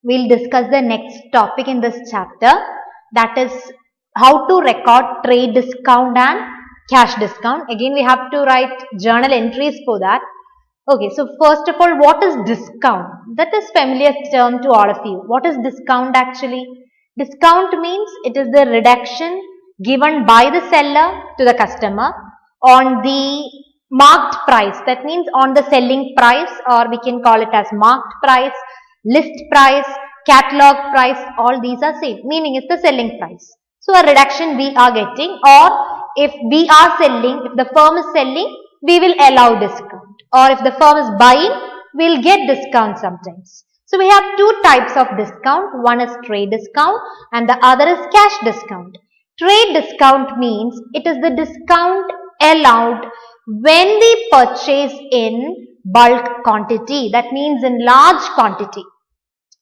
we'll discuss the next topic in this chapter, that is how to record trade discount and cash discount. Again, we have to write journal entries for that. Okay, so first of all, what is discount? That is familiar term to all of you. What is discount actually? Discount means it is the reduction given by the seller to the customer on the marked price. That means on the selling price, or we can call it as marked price, list price, catalog price, all these are same, meaning it's the selling price. So a reduction we are getting, or if we are selling, if the firm is selling, we will allow discount, or if the firm is buying, we'll get discount sometimes. So we have two types of discount. One is trade discount and the other is cash discount. Trade discount means it is the discount allowed when we purchase in bulk quantity. That means in large quantity.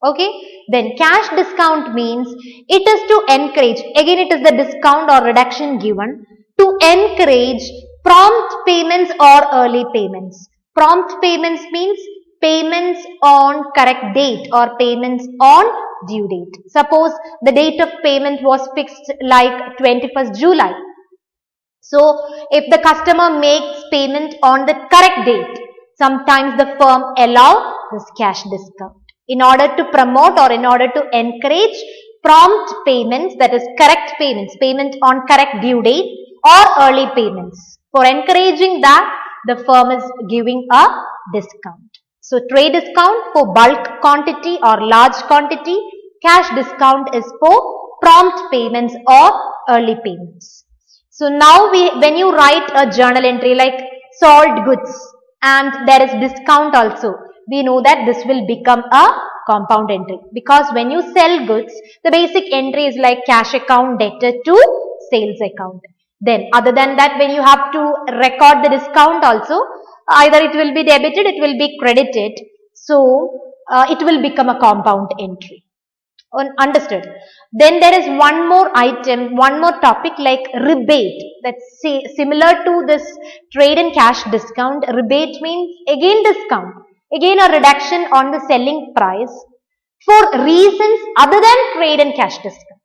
Okay. Then cash discount means it is to encourage. Again, it is the discount or reduction given to encourage prompt payments or early payments. Prompt payments means payments on correct date or payments on due date. Suppose the date of payment was fixed like 21st July. So, if the customer makes payment on the correct date, sometimes the firm allow this cash discount in order to promote or in order to encourage prompt payments, that is correct payments, payment on correct due date or early payments. For encouraging that, the firm is giving a discount. So, trade discount for bulk quantity or large quantity, cash discount is for prompt payments or early payments. So, now when you write a journal entry like sold goods and there is discount also, we know that this will become a compound entry, because when you sell goods, the basic entry is like cash account debtor to sales account. Then other than that, when you have to record the discount also, either it will be debited, it will be credited. So, it will become a compound entry. Understood? Then there is one more item, one more topic like rebate. That's similar to this trade and cash discount. Rebate means again discount, again a reduction on the selling price for reasons other than trade and cash discount.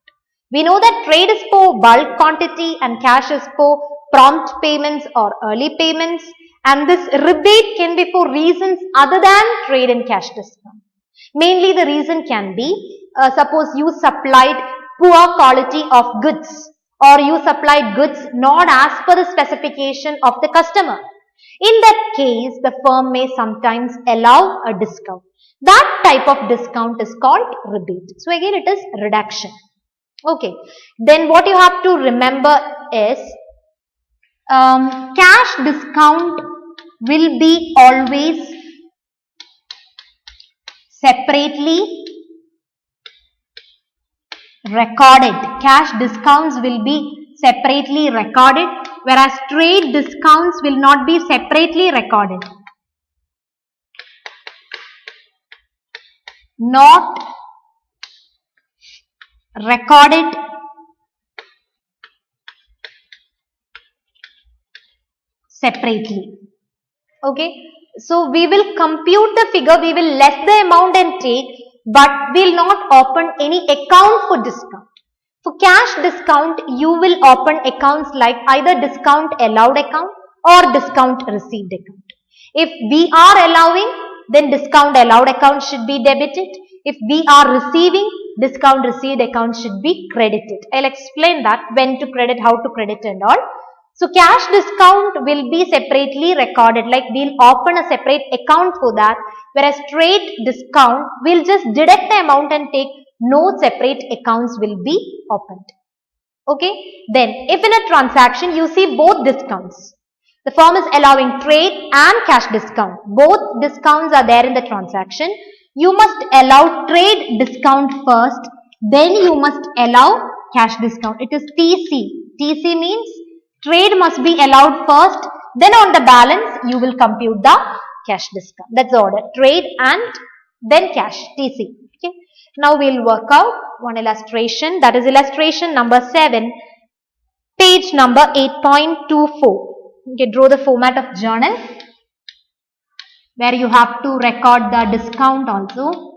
We know that trade is for bulk quantity and cash is for prompt payments or early payments, and this rebate can be for reasons other than trade and cash discount. Mainly the reason can be, suppose you supplied poor quality of goods, or you supplied goods not as per the specification of the customer. In that case, the firm may sometimes allow a discount. That type of discount is called rebate. So again, it is reduction. Okay. Then what you have to remember is, cash discount will be always separately recorded. Cash discounts will be separately recorded, whereas trade discounts will not be separately recorded. Not recorded separately. Okay. So, we will compute the figure, we will less the amount and take, but we will not open any account for discount. For cash discount, you will open accounts like either discount allowed account or discount received account. If we are allowing, then discount allowed account should be debited. If we are receiving, discount received account should be credited. I'll explain that, when to credit, how to credit and all. So, cash discount will be separately recorded, like we'll open a separate account for that, whereas trade discount, we'll just deduct the amount and take, no separate accounts will be opened. Okay. Then, if in a transaction you see both discounts, the firm is allowing trade and cash discount, both discounts are there in the transaction, you must allow trade discount first, then you must allow cash discount. It is TC. TC means trade must be allowed first, then on the balance you will compute the cash discount. That's the order. Trade and then cash, TC. Okay. Now we'll work out one illustration, that is illustration number 7, page number 8.24. Okay, draw the format of journal where you have to record the discount also.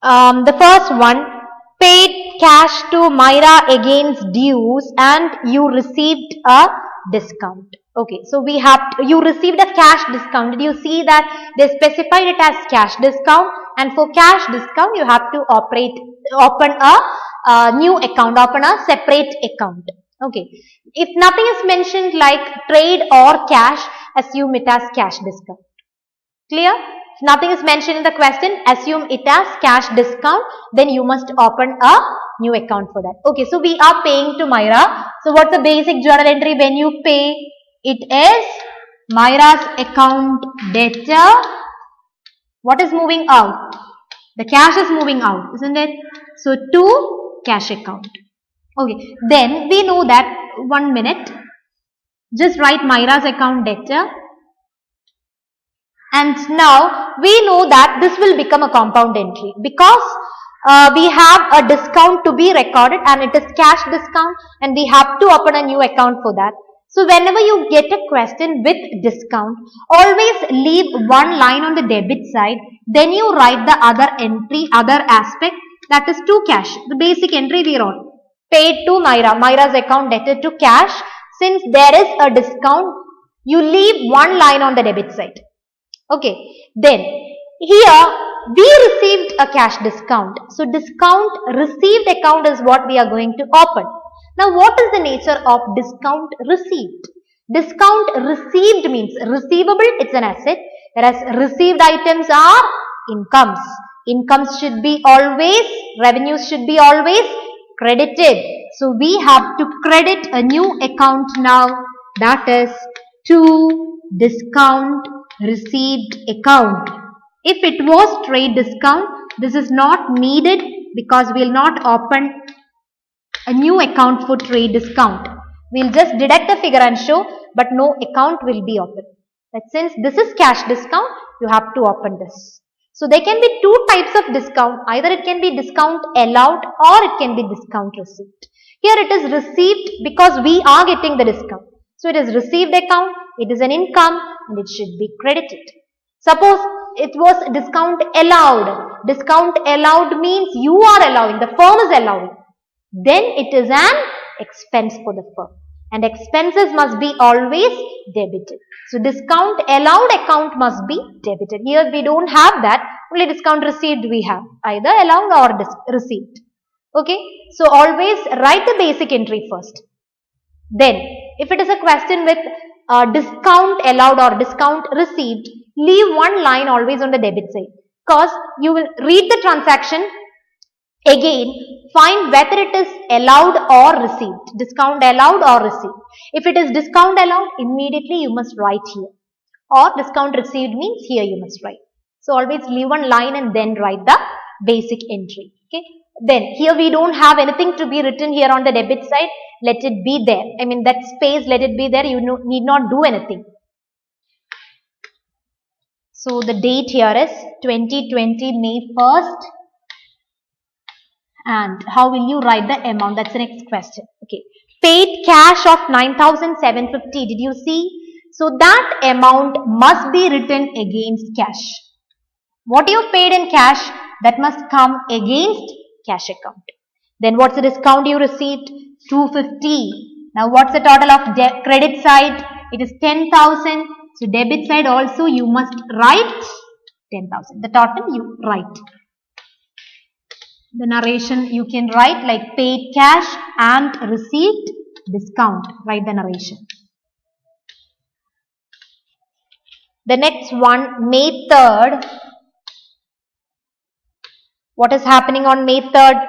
The first one, paid cash to Myra against dues and you received a discount. Okay, so you received a cash discount. Did you see that they specified it as cash discount, and for cash discount you have to open a new account, open a separate account. Okay, if nothing is mentioned like trade or cash, assume it as cash discount. Clear? If nothing is mentioned in the question, assume it as cash discount, then you must open a new account for that. Okay, so we are paying to Myra. So what's the basic journal entry when you pay? It is Myra's account debtor. What is moving out? The cash is moving out, isn't it? So to cash account. Okay, then we know that, 1 minute, just write Myra's account debtor. And now we know that this will become a compound entry because we have a discount to be recorded and it is cash discount and we have to open a new account for that. So whenever you get a question with discount, always leave one line on the debit side, then you write the other entry, other aspect, that is to cash. The basic entry we wrote, paid to Myra, Myra's account debtor to cash. Since there is a discount, you leave one line on the debit side. Okay, then here we received a cash discount. So discount received account is what we are going to open. Now what is the nature of discount received? Discount received means receivable, it's an asset, whereas received items are incomes. Incomes should be always, revenues should be always credited. So we have to credit a new account now, that is to discount received account. If it was trade discount, this is not needed because we will not open a new account for trade discount. We will just deduct the figure and show, but no account will be opened. But since this is cash discount, you have to open this. So there can be two types of discount. Either it can be discount allowed or it can be discount received. Here it is received because we are getting the discount. So it is received account, it is an income and it should be credited. Suppose it was discount allowed. Discount allowed means you are allowing, the firm is allowing. Then it is an expense for the firm. And expenses must be always debited. So discount allowed account must be debited. Here we don't have that. Only discount received we have. Either allowed or received. Okay. So always write the basic entry first. Then if it is a question with discount allowed or discount received, leave one line always on the debit side. Because you will read the transaction again, find whether it is allowed or received. Discount allowed or received. If it is discount allowed, immediately you must write here. Or discount received means here you must write. So always leave one line and then write the basic entry. Okay. Then here we don't have anything to be written here on the debit side. Let it be there. I mean that space, let it be there. You need not do anything. So the date here is 2020 May 1st. And how will you write the amount? That's the next question. Okay. Paid cash of 9,750. Did you see? So that amount must be written against cash. What you paid in cash, that must come against cash account. Then what's the discount you received? 250. Now what's the total of credit side? It is 10,000. So debit side also you must write 10,000. The total you write. The narration you can write like paid cash and received discount. Write the narration. The next one, May 3rd. What is happening on May 3rd?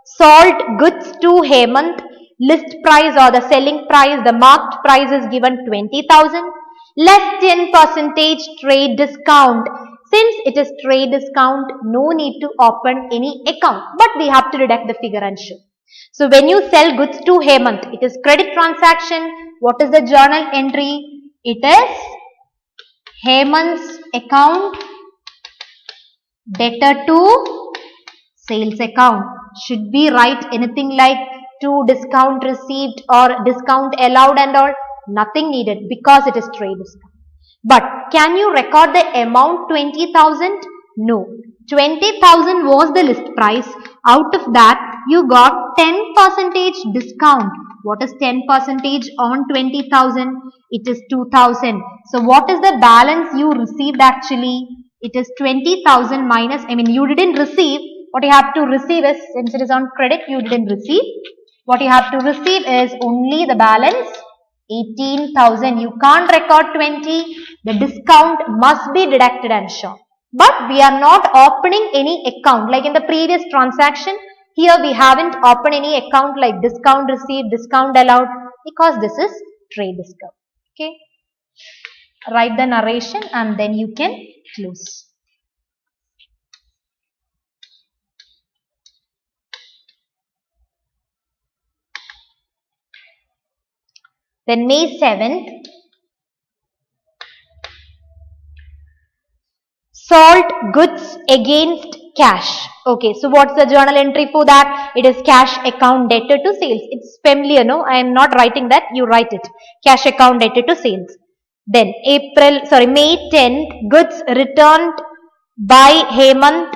Sold goods to Hemant. List price or the selling price, the marked price is given 20,000. Less 10% trade discount. Since it is trade discount, no need to open any account. But we have to deduct the figure and show. So when you sell goods to Hemant, it is credit transaction. What is the journal entry? It is Hemant's account debtor to sales account. Should we write anything like to discount received or discount allowed and all? Nothing needed because it is trade discount. But can you record the amount 20,000? No. 20,000 was the list price. Out of that, you got 10% discount. What is 10% on 20,000? It is 2,000. So what is the balance you received actually? It is 20,000 minus, you didn't receive. What you have to receive is, since it is on credit, you didn't receive. What you have to receive is only the balance 18,000. You can't record 20. The discount must be deducted and shown. But we are not opening any account like in the previous transaction. Here we haven't opened any account like discount received, discount allowed, because this is trade discount. Okay. Write the narration and then you can close. Then May 7th, sold goods against cash. Okay, so what's the journal entry for that? It is cash account debtor to sales. It's familiar, no? I am not writing that, you write it. Cash account debtor to sales. Then May 10th, goods returned by Hemant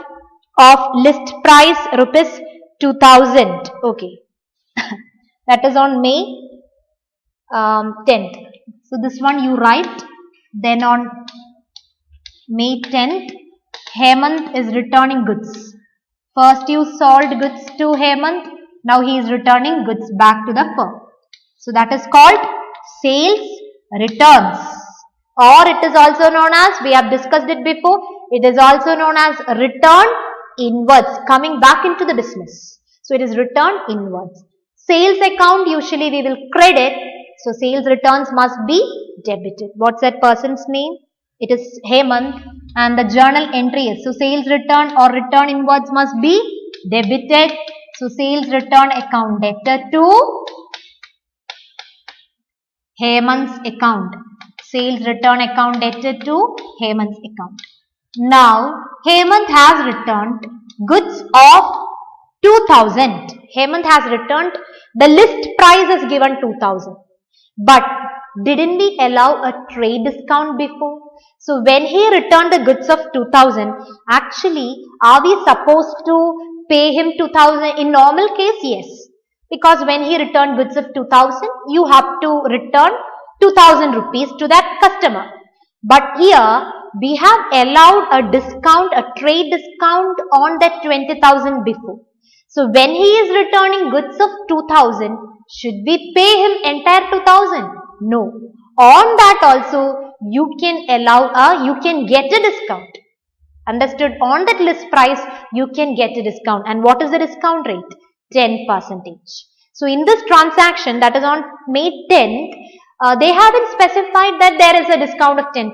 of list price rupees 2,000. Okay, that is on May 10th. So this one you write. Then on May 10th, Hemant is returning goods. First you sold goods to Hemant. Now he is returning goods back to the firm. So that is called sales returns, or it is also known as, we have discussed it before, it is also known as return inwards, coming back into the business. So it is return inwards. Sales account usually we will credit. So sales returns must be debited. What's that person's name? It is Hemant, and the journal entry is, so sales return or return inwards must be debited. So sales return account debtor to Hemant's account. Sales return account debtor to Hemant's account. Now Hemant has returned goods of 2,000. Hemant has returned, the list price is given 2,000. But didn't we allow a trade discount before? So when he returned the goods of 2,000, actually are we supposed to pay him 2,000? In normal case, yes. Because when he returned goods of 2,000, you have to return 2,000 rupees to that customer. But here we have allowed a discount, a trade discount on that 20,000 before. So when he is returning goods of 2,000, should we pay him entire 2,000? No. On that also you can allow you can get a discount. Understood? On that list price you can get a discount. And what is the discount rate? 10%. So in this transaction, that is on May 10th, they haven't specified that there is a discount of 10%.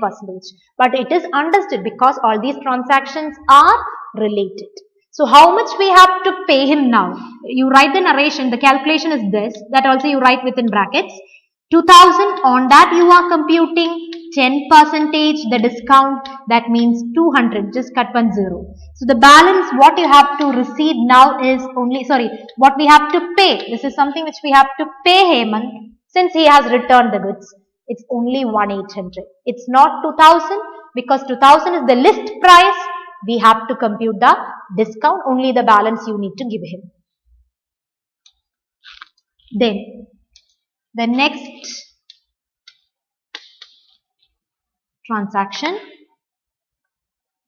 But it is understood because all these transactions are related. So how much we have to pay him now? You write the narration, the calculation is this, that also you write within brackets. 2,000, on that you are computing 10%, the discount, that means 200, just cut 1 0. So the balance what you have to receive now is only, what we have to pay. This is something which we have to pay Hemant since he has returned the goods. It's only 1,800. It's not 2,000 because 2,000 is the list price. We have to compute the discount, only the balance you need to give him. Then the next transaction,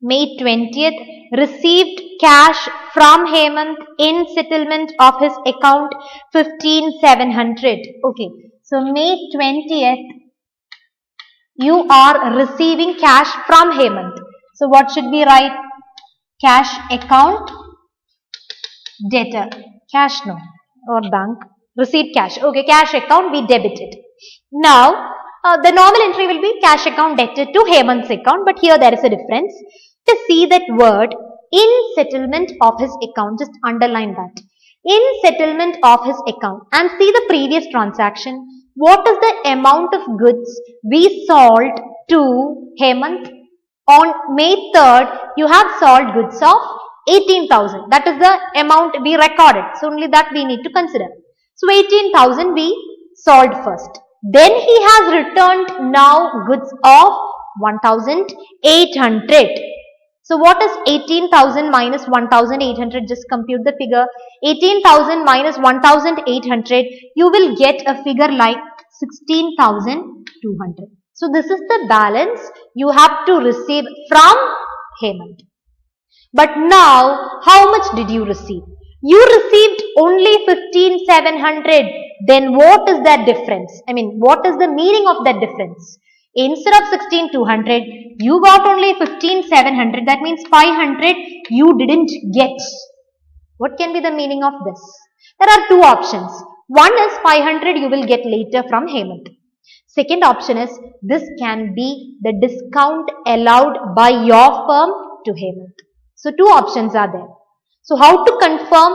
May 20th, received cash from Hemant in settlement of his account 15,700. Okay, so May 20th, you are receiving cash from Hemant. So what should we write? Cash account debtor. Cash no, or bank. Received cash. Okay, cash account we debited. Now, the normal entry will be cash account debtor to Hemant's account, but here there is a difference. To see that word, in settlement of his account, just underline that. In settlement of his account, and see the previous transaction. What is the amount of goods we sold to Hemant? On May 3rd, you have sold goods of 18,000. That is the amount we recorded. So only that we need to consider. So 18,000 we sold first. Then he has returned now goods of 1,800. So what is 18,000 minus 1,800? Just compute the figure. 18,000 minus 1,800, you will get a figure like 16,200. So this is the balance you have to receive from Hemant. But now, how much did you receive? You received only 15,700. Then what is that difference? I mean, what is the meaning of that difference? Instead of 16,200, you got only 15,700. That means 500 you didn't get. What can be the meaning of this? There are two options. One is 500 you will get later from Hemant. Second option is this can be the discount allowed by your firm to Hemant. So two options are there. So how to confirm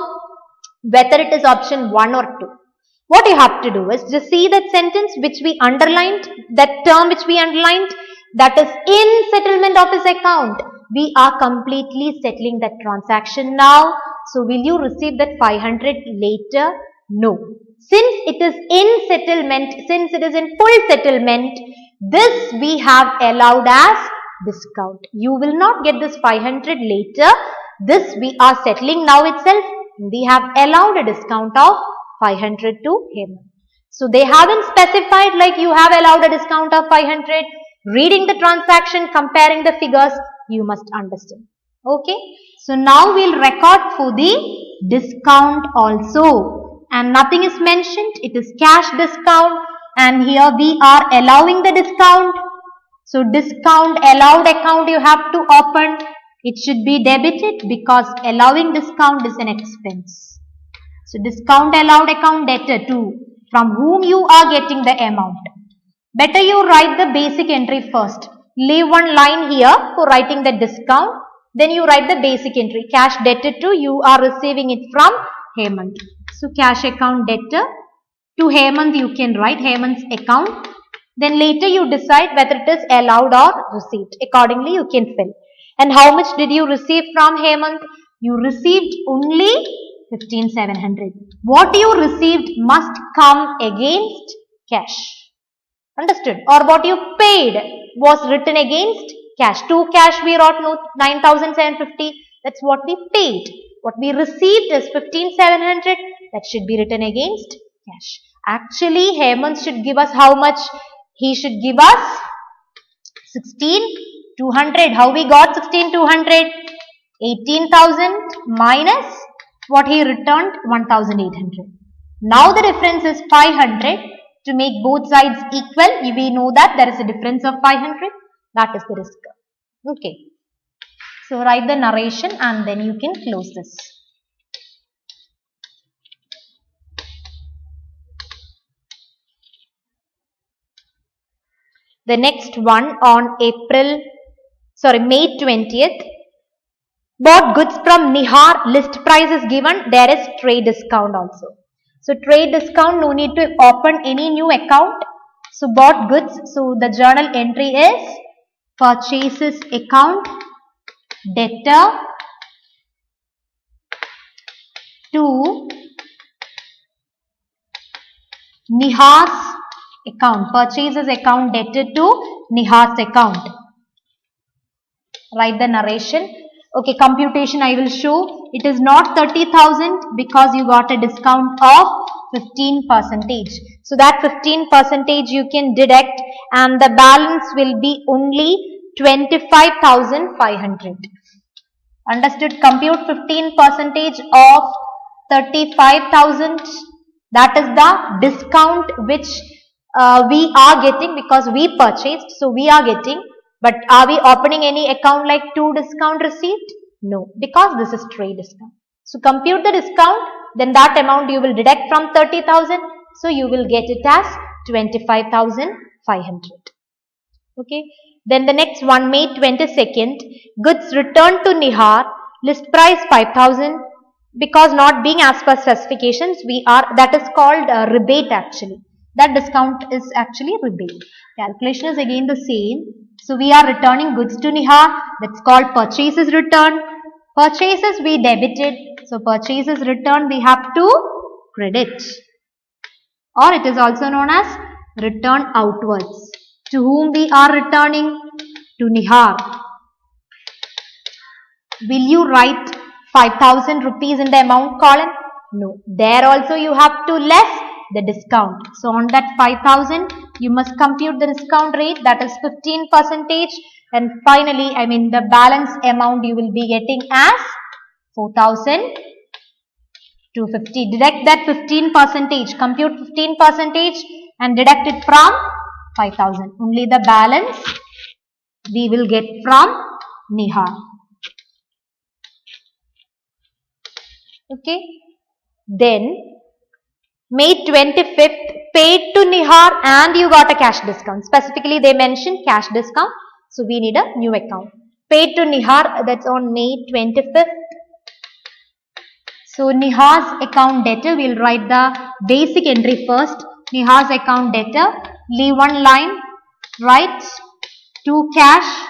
whether it is option 1 or 2? What you have to do is just see that sentence which we underlined, that term which we underlined, that is in settlement office account. We are completely settling that transaction now. So will you receive that 500 later? No. Since it is in settlement, since it is in full settlement, this we have allowed as discount. You will not get this 500 later. This we are settling now itself. We have allowed a discount of 500 to him. So they haven't specified like you have allowed a discount of 500. Reading the transaction, comparing the figures, you must understand. Okay. So now we'll record for the discount also. And nothing is mentioned. It is cash discount. And here we are allowing the discount. So discount allowed account you have to open. It should be debited because allowing discount is an expense. So discount allowed account debtor to from whom you are getting the amount. Better you write the basic entry first. Leave one line here for writing the discount. Then you write the basic entry. Cash debtor to you are receiving it from Hemant. So cash account debtor to Hemant you can write Hemant's account. Then later you decide whether it is allowed or received. Accordingly you can fill. And how much did you receive from Hemant? You received only 15,700. What you received must come against cash. Understood? Or what you paid was written against cash. To cash we wrote 9,750. That's what we paid. What we received is 15,700. That should be written against cash. Actually, Hemant should give us how much? He should give us 16,200. How we got 16,200? 18,000 minus what he returned 1,800. Now the difference is 500. To make both sides equal, we know that there is a difference of 500. That is the discount. Okay. So write the narration and then you can close this. The next one on May 20th. Bought goods from Nihar, list price is given, there is trade discount also. So trade discount, no need to open any new account. So bought goods, so the journal entry is purchases account, debtor to Nihar's account, purchases account debtor to Nihar's account. Write the narration. Okay, computation I will show. It is not 30,000 because you got a discount of 15%. So that 15% you can deduct and the balance will be only 25,500. Understood? Compute 15% of 35,000. That is the discount which we are getting because we purchased. So we are getting. But are we opening any account like to discount received? No, because this is trade discount. So compute the discount, then that amount you will deduct from 30,000. So you will get it as 25,500. Okay. Then the next one, May 22nd, goods returned to Nihar, list price 5,000. Because not being as per specifications, that is called rebate actually. That discount is actually rebate. Calculation is again the same. So we are returning goods to Nihar. That's called purchases return. Purchases we debited. So purchases return we have to credit. Or it is also known as return outwards. To whom we are returning? To Nihar. Will you write 5,000 rupees in the amount column? No. There also you have to less the discount. So on that 5,000, you must compute the discount rate, that is 15%. And finally, the balance amount you will be getting as 4,250. Deduct that 15%, compute 15% and deduct it from 5,000. Only the balance we will get from Nihar. Okay. Then May 25th, paid to Nihar and you got a cash discount. Specifically, they mentioned cash discount. So, we need a new account. Paid to Nihar, that's on May 25th. So, Nihar's account debtor, we'll write the basic entry first. Nihar's account debtor, leave one line, write to cash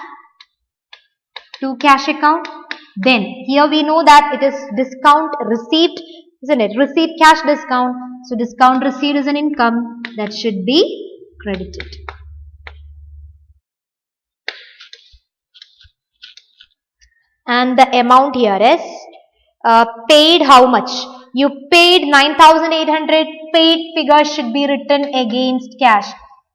account. Then, here we know that it is discount received, isn't it? Received cash discount. So, discount received is an income that should be credited. And the amount here is paid how much? You paid 9,800, paid figure should be written against cash.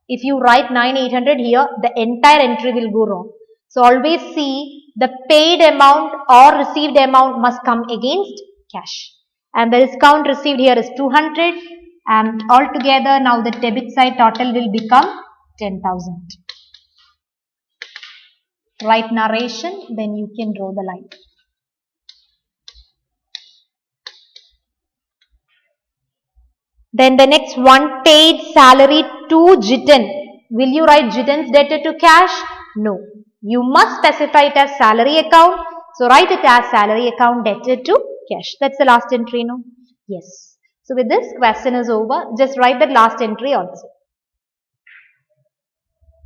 If you write 9,800 here, the entire entry will go wrong. So, always see the paid amount or received amount must come against cash. And the discount received here is 200, and altogether now the debit side total will become 10,000. Write narration, then you can draw the line. Then the next one, paid salary to Jitin. Will you write Jitin's debtor to cash? No. You must specify it as salary account. So, write it as salary account debtor to cash. That's the last entry, no? Yes. So, with this, question is over. Just write that last entry also.